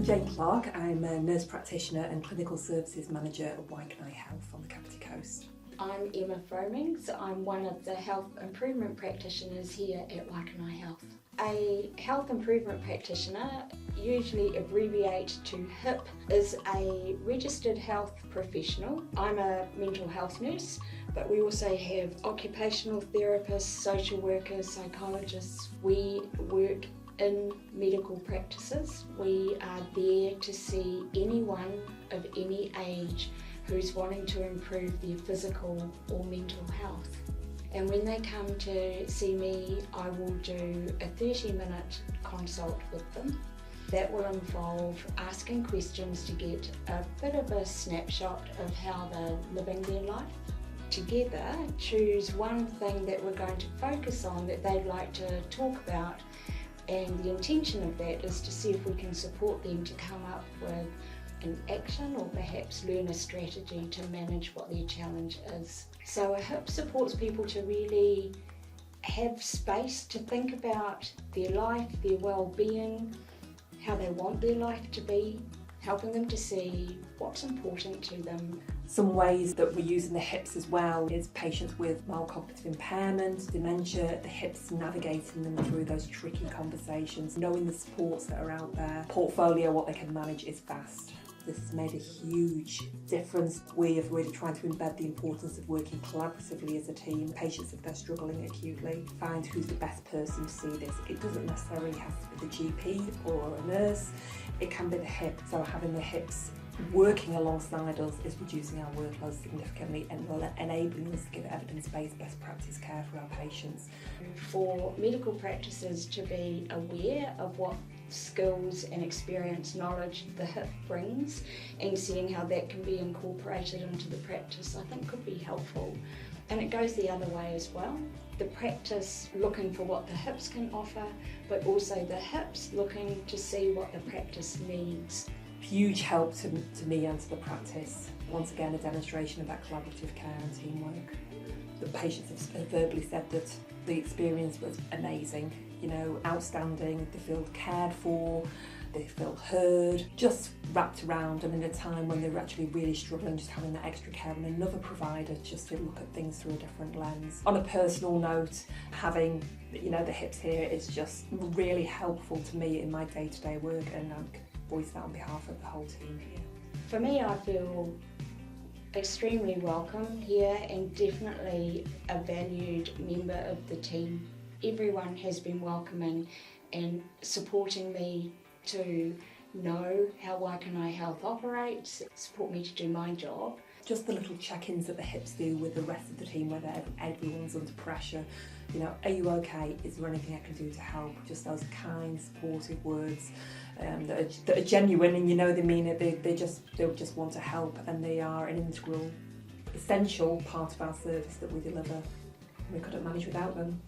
Jane Clark. I'm a nurse practitioner and clinical services manager at Waikanae Health on the Kāpiti Coast. I'm Emma Fromings. I'm one of the health improvement practitioners here at Waikanae Health. A health improvement practitioner, usually abbreviated to HIP, is a registered health professional. I'm a mental health nurse, but we also have occupational therapists, social workers, psychologists. We work in medical practices. We are there to see anyone of any age who's wanting to improve their physical or mental health. And when they come to see me, I will do a 30-minute consult with them. That will involve asking questions to get a bit of a snapshot of how they're living their life. Together, choose one thing that we're going to focus on that they'd like to talk about, and the intention of that is to see if we can support them to come up with an action or perhaps learn a strategy to manage what their challenge is. So a HIP supports people to really have space to think about their life, their well-being, how they want their life to be, helping them to see what's important to them. Some ways that we're using the HIPs as well is patients with mild cognitive impairment, dementia, the HIPs navigating them through those tricky conversations, knowing the supports that are out there. Portfolio, what they can manage is vast. This has made a huge difference. We have really tried to embed the importance of working collaboratively as a team. Patients, if they're struggling acutely, find who's the best person to see this. It doesn't necessarily have to be the GP or a nurse. It can be the HIP. So having the HIPs working alongside us is reducing our workload significantly and enabling us to give evidence-based best practice care for our patients. For medical practices to be aware of what skills and experience, knowledge the HIP brings and seeing how that can be incorporated into the practice, I think could be helpful. And it goes the other way as well. The practice looking for what the HIPs can offer, but also the HIPs looking to see what the practice needs. Huge help to me and to the practice. Once again, a demonstration of that collaborative care and teamwork. The patients have verbally said that the experience was amazing, outstanding. They feel cared for, they feel heard, just wrapped around, and in a time when they're actually really struggling, just having that extra care and another provider just to look at things through a different lens. On a personal note, having the HIPs here is just really helpful to me in my day-to-day work, and I voice that on behalf of the whole team here. For me, I feel extremely welcome here and definitely a valued member of the team. Everyone has been welcoming and supporting me to know how Waikanae Health operates, support me to do my job. Just the little check-ins that the HIPs do with the rest of the team, whether everyone's under pressure. Are you okay? Is there anything I can do to help? Just those kind, supportive words that are genuine, and they mean it. They just want to help, and they are an integral, essential part of our service that we deliver. We couldn't manage without them.